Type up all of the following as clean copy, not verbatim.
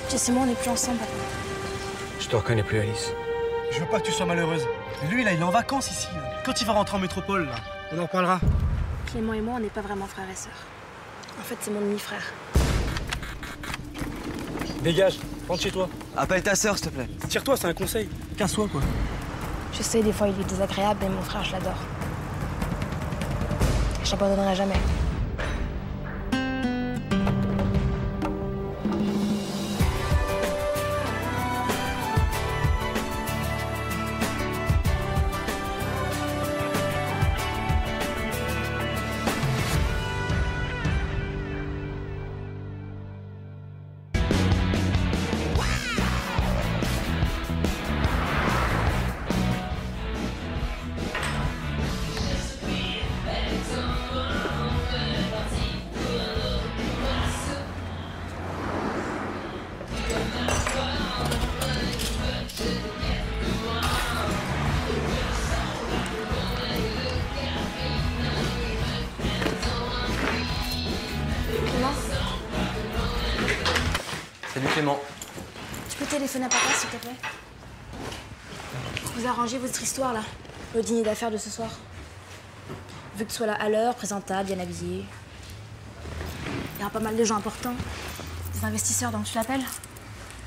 Jess et moi, on n'est plus ensemble, papa. Je te reconnais plus, Alice. Je veux pas que tu sois malheureuse. Lui, là, il est en vacances ici. Là. Quand il va rentrer en métropole, là, on en parlera. Clément et moi, on n'est pas vraiment frères et sœurs. En fait, c'est mon demi-frère. Dégage, rentre chez toi. Appelle ta sœur, s'il te plaît. Tire-toi, c'est un conseil. Casse-toi, quoi. Je sais, des fois, il est désagréable, mais mon frère, je l'adore. Je l'abandonnerai jamais. Salut Clément. Tu peux téléphoner à papa, s'il te plaît? Vous arrangez votre histoire, là. Le dîner d'affaires de ce soir. Vu que tu sois là à l'heure, présentable, bien habillé. Il y aura pas mal de gens importants. Des investisseurs, donc tu l'appelles?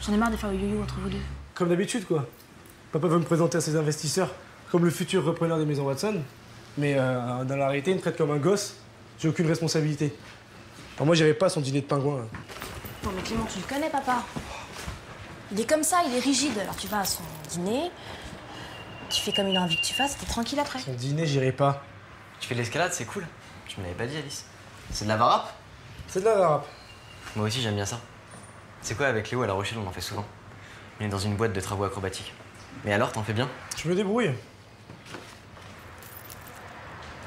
J'en ai marre de faire le yo-yo entre vous deux. Comme d'habitude, quoi. Papa veut me présenter à ses investisseurs comme le futur repreneur des maisons Watson. Mais dans la réalité, il me traite comme un gosse. J'ai aucune responsabilité. Alors moi, j'irai pas à son dîner de pingouin. Là. Non mais Clément, tu le connais, papa. Il est comme ça, il est rigide. Alors tu vas à son dîner, tu fais comme il a envie que tu fasses, t'es tranquille après. Son dîner, j'irai pas. Tu fais de l'escalade, c'est cool. Tu me l'avais pas dit, Alice. C'est de la varap? C'est de la rap. Moi aussi, j'aime bien ça. C'est quoi, avec Léo à La Rochelle, on en fait souvent. On est dans une boîte de travaux acrobatiques. Mais alors, t'en fais bien? Je me débrouille.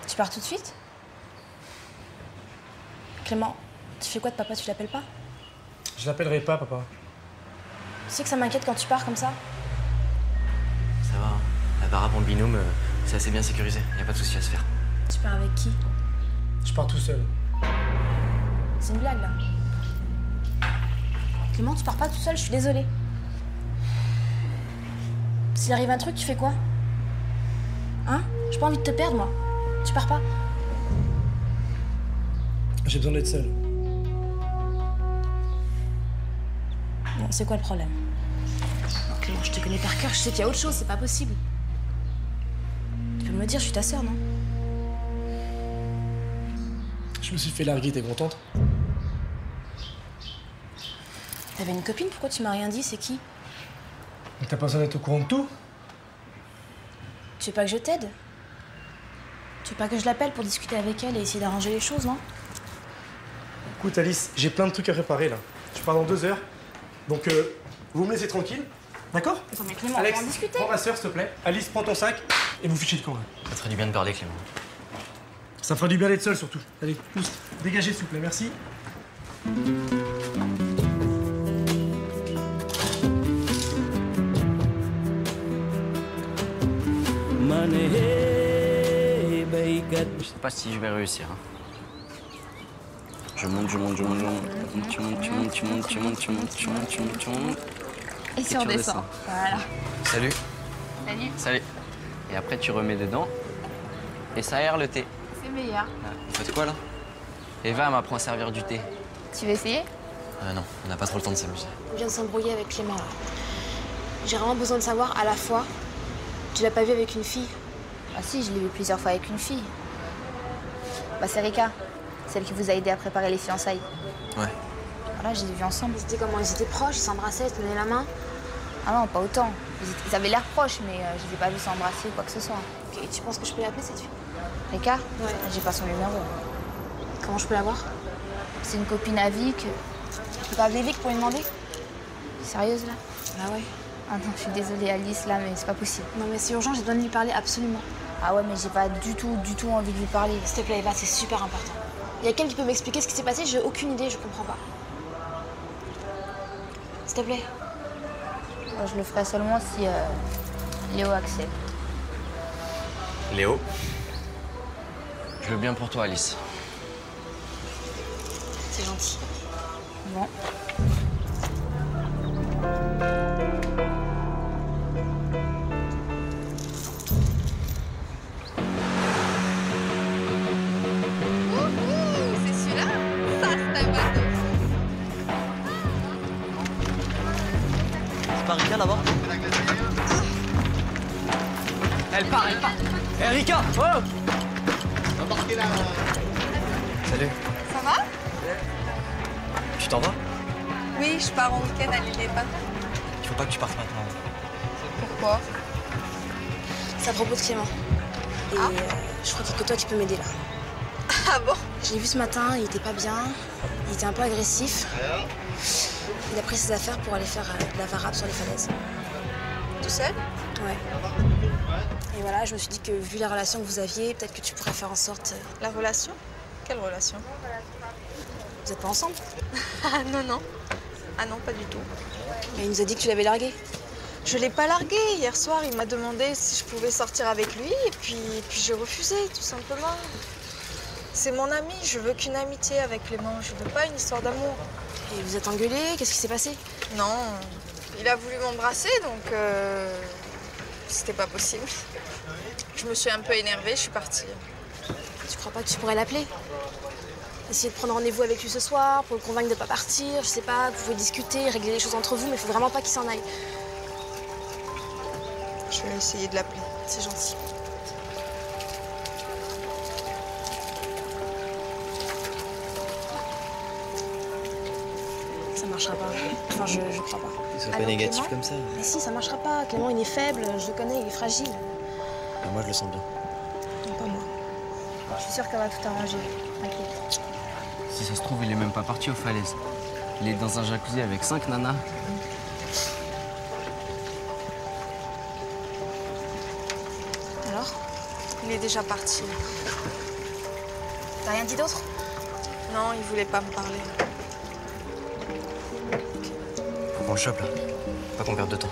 Tu pars tout de suite? Clément, tu fais quoi de papa, tu l'appelles pas? Je l'appellerai pas, papa. Tu sais que ça m'inquiète quand tu pars comme ça? Ça va, hein. La varap en binôme, c'est assez bien sécurisé. Y a pas de souci à se faire. Tu pars avec qui? Je pars tout seul. C'est une blague, là. Clément, tu pars pas tout seul, je suis désolée. S'il arrive un truc, tu fais quoi? Hein? J'ai pas envie de te perdre, moi. Tu pars pas? J'ai besoin d'être seul. Bon, c'est quoi le problème? Non, Clément, je te connais par cœur, je sais qu'il y a autre chose, c'est pas possible. Tu peux me le dire, je suis ta sœur, non? Je me suis fait larguer, t'es contente? T'avais une copine, pourquoi tu m'as rien dit? C'est qui? Mais t'as pas besoin d'être au courant de tout? Tu veux pas que je t'aide? Tu veux pas que je l'appelle pour discuter avec elle et essayer d'arranger les choses, non? Écoute, Alice, j'ai plein de trucs à préparer, là. Je pars dans 2 heures. Donc, vous me laissez tranquille, d'accord? Attends, mais Clément, Alex, on va en discuter. prends ma sœur, s'il te plaît. Alice, prends ton sac et vous fichez de camp, là. Ça te ferait du bien de parler, Clément. Ça fera du bien d'être seul, surtout. Allez, tous, dégagez, s'il vous plaît, merci. Je sais pas si je vais réussir. Hein. Je monte, tu montes. Et si on descend? Voilà. Salut. Salut. Salut. Et après, tu remets dedans. Et ça aère le thé. C'est meilleur. Vous faites quoi, là? Eva m'apprend à servir du thé. Tu veux essayer? Non, on n'a pas trop le temps de s'amuser. On vient de s'embrouiller avec Clément, là. J'ai vraiment besoin de savoir, à la fois, tu l'as pas vu avec une fille? Ah si, je l'ai vu plusieurs fois avec une fille. Bah c'est Rika, celle qui vous a aidé à préparer les fiançailles. Ouais. Voilà, je les ai vus ensemble. C'était comment? Ils étaient proches, ils s'embrassaient, ils se tenaient la main? Ah non, pas autant. Ils avaient l'air proches, mais je les ai pas vus s'embrasser ou quoi que ce soit. Ok, tu penses que je peux l'appeler, cette fille? Rika? Ouais. J'ai pas son numéro. Comment je peux l'avoir? C'est une copine à Vic. Tu peux pas appeler Vic pour lui demander? Sérieuse là? Bah ouais. Ah non, je suis désolée Alice là, mais c'est pas possible. Non mais c'est urgent, j'ai besoin de lui parler absolument. Ah ouais, mais j'ai pas du tout envie de lui parler. S'il te plaît, Eva, c'est super important. Il y a quelqu'un qui peut m'expliquer ce qui s'est passé? J'ai aucune idée, je comprends pas. S'il te plaît. Moi, je le ferai seulement si Léo accepte. Léo, je veux bien pour toi, Alice. C'est gentil. Bon. C'est celui-là? Ça, c'est un bateau. C'est pas Rika là-bas? Elle part, elle part. Hé Rika! Oh! Salut. Ça va? Tu t'en vas? Oui, je pars en week-end à l'île des Pins. Il faut pas que tu partes maintenant. Pourquoi? C'est à propos de Clément. Et je crois qu'il y a que toi qui peux m'aider là. Ah bon? Je l'ai vu ce matin, il était pas bien. Il était un peu agressif. Il a pris ses affaires pour aller faire de la varap sur les falaises. Tout seul? Ouais. Et voilà, je me suis dit que vu la relation que vous aviez, peut-être que tu pourrais faire en sorte... La relation? Quelle relation? Vous êtes pas ensemble? Ah non, non. Ah non, pas du tout. Mais il nous a dit que tu l'avais largué. Je l'ai pas largué. Hier soir, il m'a demandé si je pouvais sortir avec lui et puis j'ai refusé, tout simplement. C'est mon ami, je veux qu'une amitié avec Clément, je veux pas une histoire d'amour. Et vous êtes engueulés? Qu'est-ce qui s'est passé? Non, il a voulu m'embrasser, donc c'était pas possible. Je me suis un peu énervée, je suis partie. Tu crois pas que tu pourrais l'appeler? Essayer de prendre rendez-vous avec lui ce soir pour le convaincre de pas partir, je sais pas, vous pouvez discuter, régler les choses entre vous, mais il faut vraiment pas qu'il s'en aille. Je vais essayer de l'appeler. C'est gentil. Ça marchera pas. Enfin, je crois pas. C'est pas négatif Clément comme ça. Mais si, ça marchera pas. Clément, il est faible, je le connais, il est fragile. Moi, je le sens bien. Non, pas moi. Je suis sûre qu'elle va tout arranger. T'inquiète. Si ça se trouve, il est même pas parti aux falaises. Il est dans un jacuzzi avec 5 nanas. Alors? Il est déjà parti. T'as rien dit d'autre? Non, il voulait pas me parler. Faut qu'on le chope là. Pas qu'on perde de temps.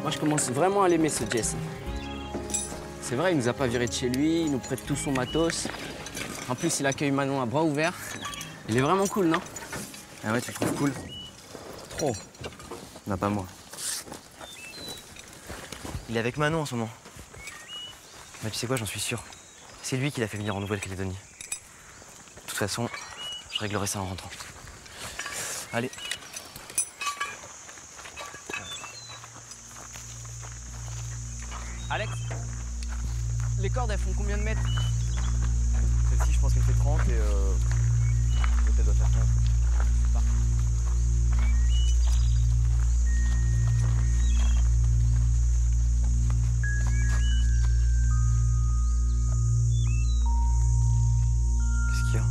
Moi, je commence vraiment à l'aimer, ce Jess. C'est vrai, il nous a pas viré de chez lui, il nous prête tout son matos. En plus, il accueille Manon à bras ouverts. Il est vraiment cool, non? Ah ouais, tu le trouves cool? Trop. Non, pas moi. Il est avec Manon en ce moment. Mais tu sais quoi, j'en suis sûr. C'est lui qui l'a fait venir en Nouvelle-Calédonie. De toute façon, je réglerai ça en rentrant. Allez. Alex, les cordes, elles font combien de mètres? Celle-ci, je pense qu'elle fait 30 et l'autre, elle doit faire 15. Qu'est-ce qu'il y a?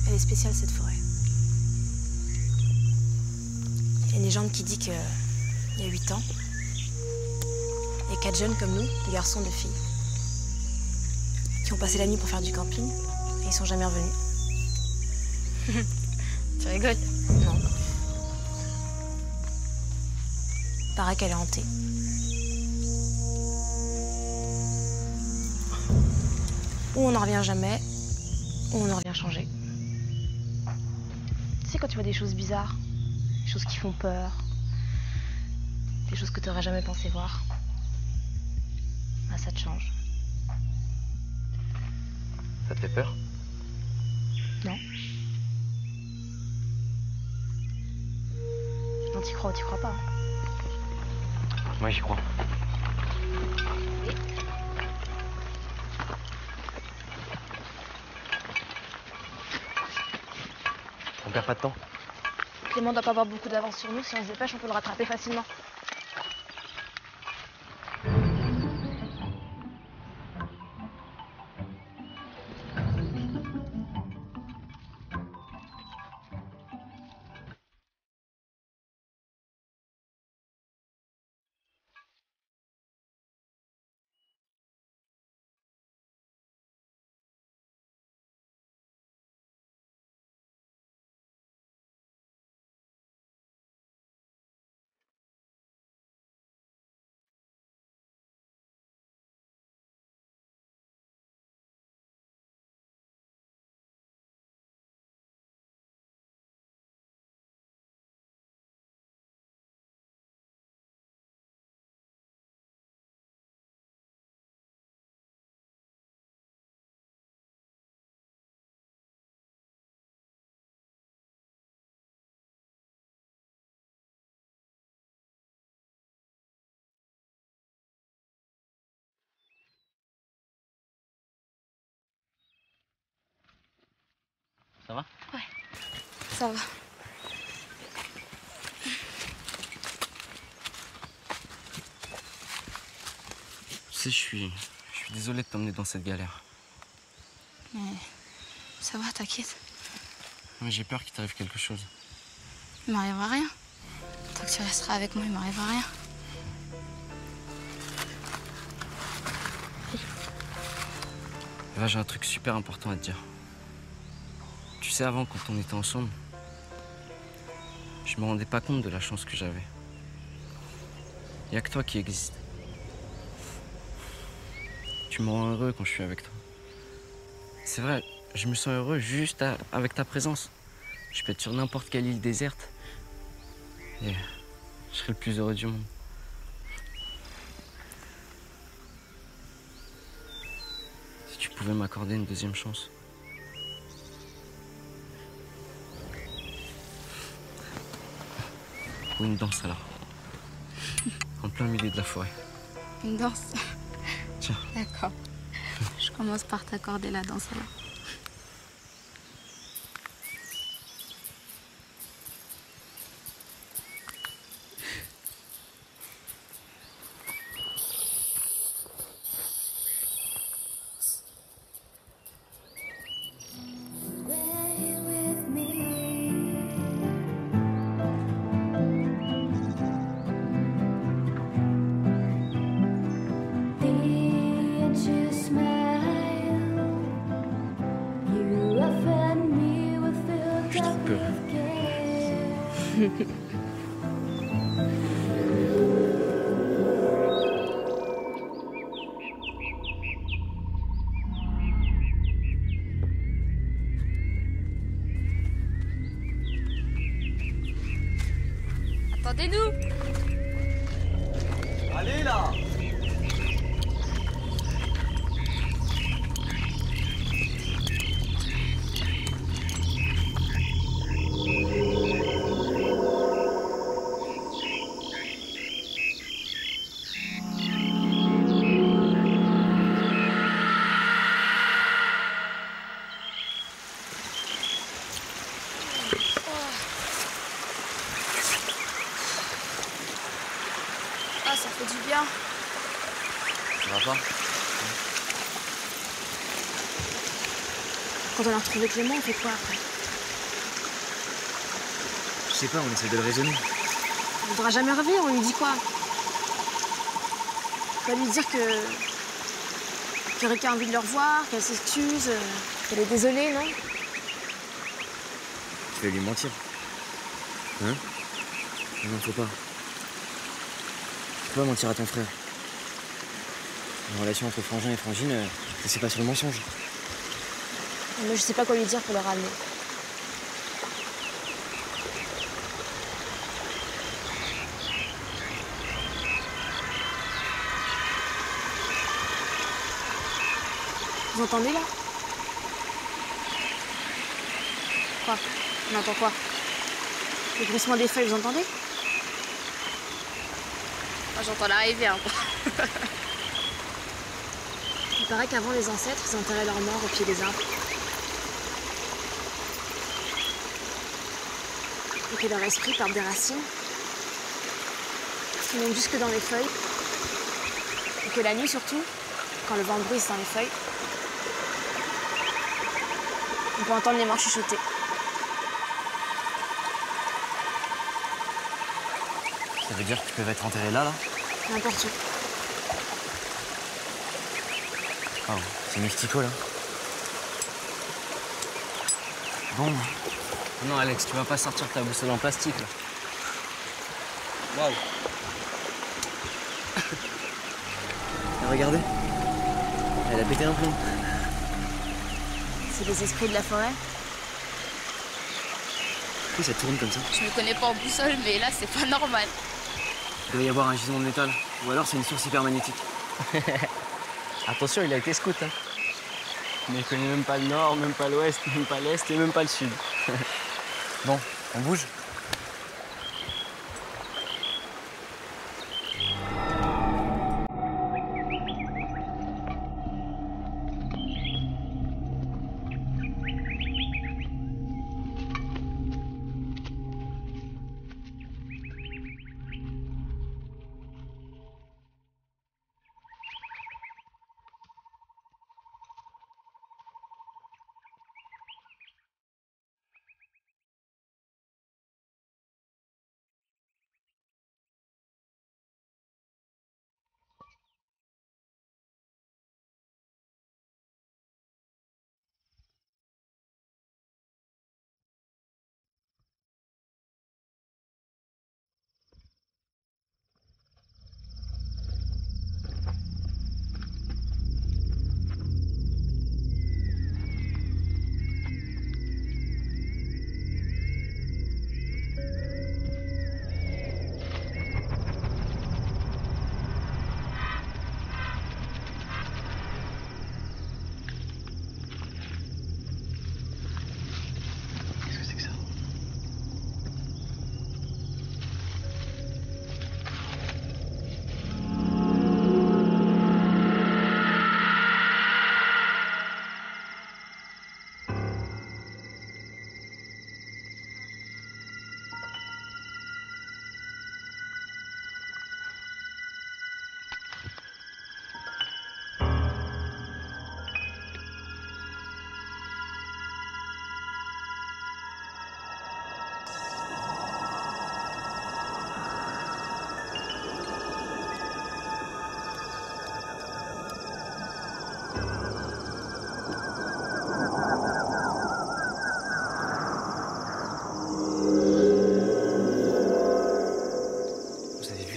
Elle est spéciale, cette forêt. Il y a une légende qui dit qu'il y a 8 ans, il y a 4 jeunes comme nous, des garçons, des filles, qui ont passé la nuit pour faire du camping et ils sont jamais revenus. Tu rigoles? Non. Paraît qu'elle est hantée. Ou on n'en revient jamais, ou on en revient changer. Tu sais, quand tu vois des choses bizarres, des choses qui font peur, des choses que tu n'aurais jamais pensé voir, bah, ça te change. Ça te fait peur? Non. Non, t'y crois ou t'y crois pas? Moi, j'y crois. On perd pas de temps. Clément doit pas avoir beaucoup d'avance sur nous. Si on se dépêche, on peut le rattraper facilement. Ça va? Ouais, ça va. Tu sais, je suis désolé de t'emmener dans cette galère. Mais ça va, t'inquiète. Mais j'ai peur qu'il t'arrive quelque chose. Il m'arrivera rien. Tant que tu resteras avec moi, il m'arrivera rien. Là, j'ai un truc super important à te dire. Tu sais, avant, quand on était ensemble, je me rendais pas compte de la chance que j'avais. Il y a que toi qui existe. Tu me rends heureux quand je suis avec toi. C'est vrai, je me sens heureux juste avec ta présence. Je peux être sur n'importe quelle île déserte et je serai le plus heureux du monde. Si tu pouvais m'accorder une deuxième chance. Ou une danse alors. En plein milieu de la forêt. Une danse? Tiens. D'accord. Je commence par t'accorder la danse alors. Je suis trop peureux. Attendez-nous! Allez là! Ah, ça fait du bien. Ça va pas? Quand on a retrouvé Clément, on fait quoi après? Je sais pas, on essaie de le raisonner. Il voudra jamais revenir, on lui dit quoi? On va lui dire que Rika a envie de le revoir, qu'elle s'excuse, qu'elle est désolée, non? Tu vas lui mentir. Hein? Non, faut pas. Faut pas mentir à ton frère. Une relation entre frangin et frangine, c'est pas sur le mensonge. Mais je sais pas quoi lui dire pour le ramener. Vous entendez là? Quoi? On entend quoi? Le bruissement des feuilles, vous entendez? Moi, j'entends la rivière. Il paraît qu'avant, les ancêtres, ils enterraient leurs morts au pied des arbres. Pour que leur esprit perde des racines. Qui montent jusque dans les feuilles. Et que la nuit, surtout, quand le vent brise dans les feuilles, on peut entendre les morts chuchoter. Ça veut dire qu'ils peuvent être enterrés là? N'importe où. Oh, c'est mystico, là. Bon. Non, Alex, tu vas pas sortir ta boussole en plastique, là. Waouh. Regardez. Elle a pété un plomb. C'est des esprits de la forêt. Pourquoi ça tourne comme ça? Je me connais pas en boussole, mais là, c'est pas normal. Il doit y avoir un gisement de métal. Ou alors c'est une source hypermagnétique. Attention, il a été scout, hein. Mais il connaît même pas le nord, même pas l'ouest, même pas l'est et même pas le sud. Bon, on bouge.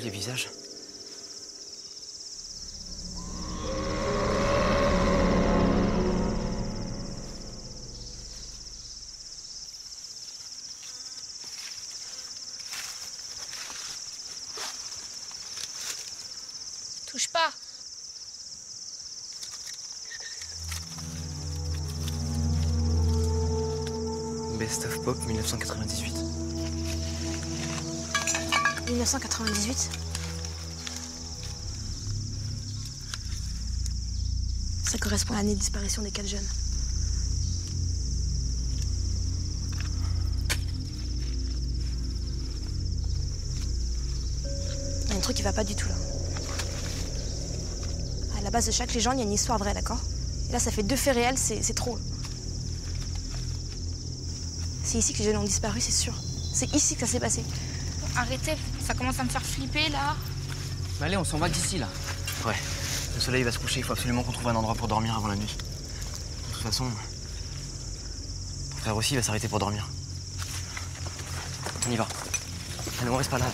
Visage. Touche pas. Best of Pop 1998. 1998? Ça correspond à l'année de disparition des 4 jeunes. Il y a un truc qui va pas du tout là. À la base de chaque légende, il y a une histoire vraie, d'accord? Et là, ça fait 2 faits réels, c'est trop. C'est ici que les jeunes ont disparu, c'est sûr. C'est ici que ça s'est passé. Arrêtez, ça commence à me faire flipper là. Mais allez, on s'en va d'ici, là. Ouais. Le soleil va se coucher, il faut absolument qu'on trouve un endroit pour dormir avant la nuit. De toute façon, ton frère aussi va s'arrêter pour dormir. On y va. Allez, on reste pas là.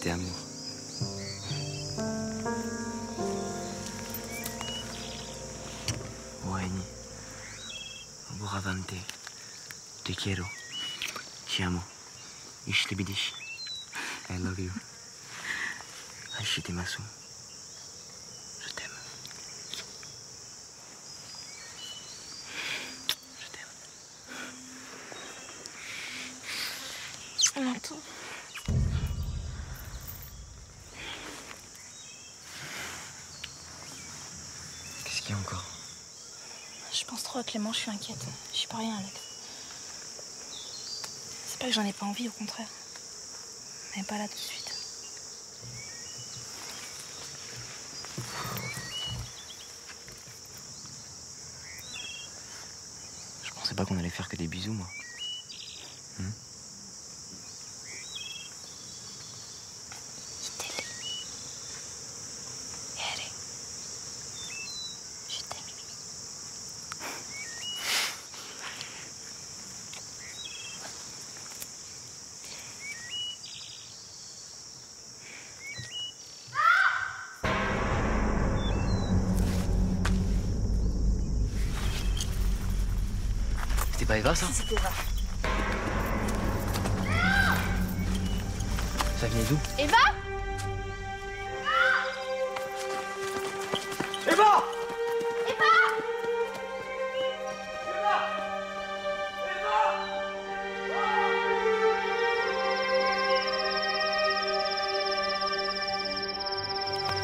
côté amour. Oeni, Buravante, te quiero, ti amo, ishtibidish, I love you, Ashitemasu, je t'aime. Je t'aime. On l'entend. Qu'est-ce qu'il y a encore? Je pense trop à Clément, je suis inquiète. Je suis pas rien, Alex. C'est pas que j'en ai pas envie, au contraire. Mais pas là tout de suite. Je pensais pas qu'on allait faire que des bisous, moi. Je t'aime. C'était pas Eva, ça? C'était Eva. Ça venait d'où? Eva? Eva!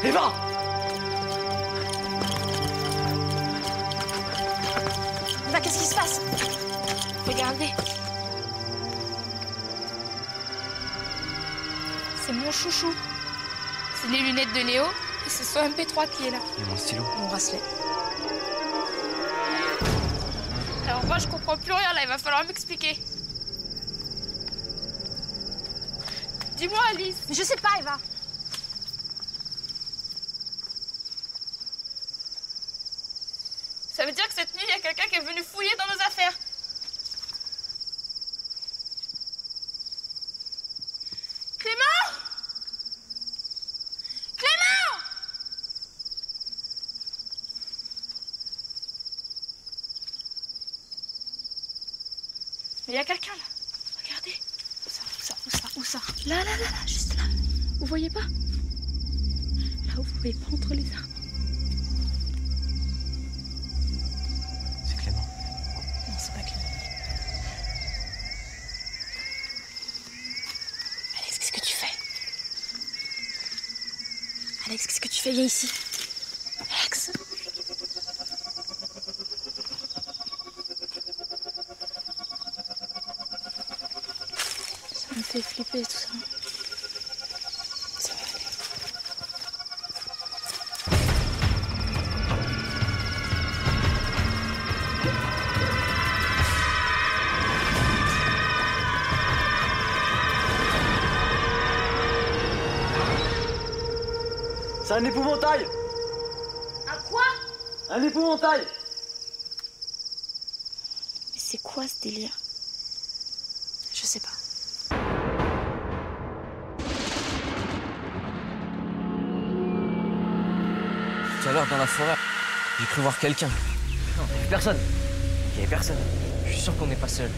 Eva! Eva, qu'est-ce qui se passe? Regardez. C'est mon chouchou. C'est les lunettes de Léo et c'est son MP3 qui est là. Et mon stylo. Mon bracelet. Alors moi je comprends plus rien là, il va falloir m'expliquer. Dis-moi Alice. Mais je sais pas Eva. Ça veut dire que cette nuit il y a quelqu'un qui est venu fouiller dans nos affaires. Clément! Clément! Mais il y a quelqu'un là. Regardez. Où ça? Là, juste là. Vous voyez pas? Là où vous voyez pas entre les arbres. C'est Clément. Non, c'est pas Clément. Alex, qu'est-ce que tu fais? Alex, qu'est-ce que tu fais? Viens ici. Alex. Ça me fait flipper tout ça. Ça va aller. C'est un épouvantail! Un quoi? Un épouvantail! Mais c'est quoi ce délire? Je sais pas. Tout à l'heure, dans la forêt, j'ai cru voir quelqu'un. Non, il y avait personne. Il y avait personne. Je suis sûr qu'on n'est pas seul.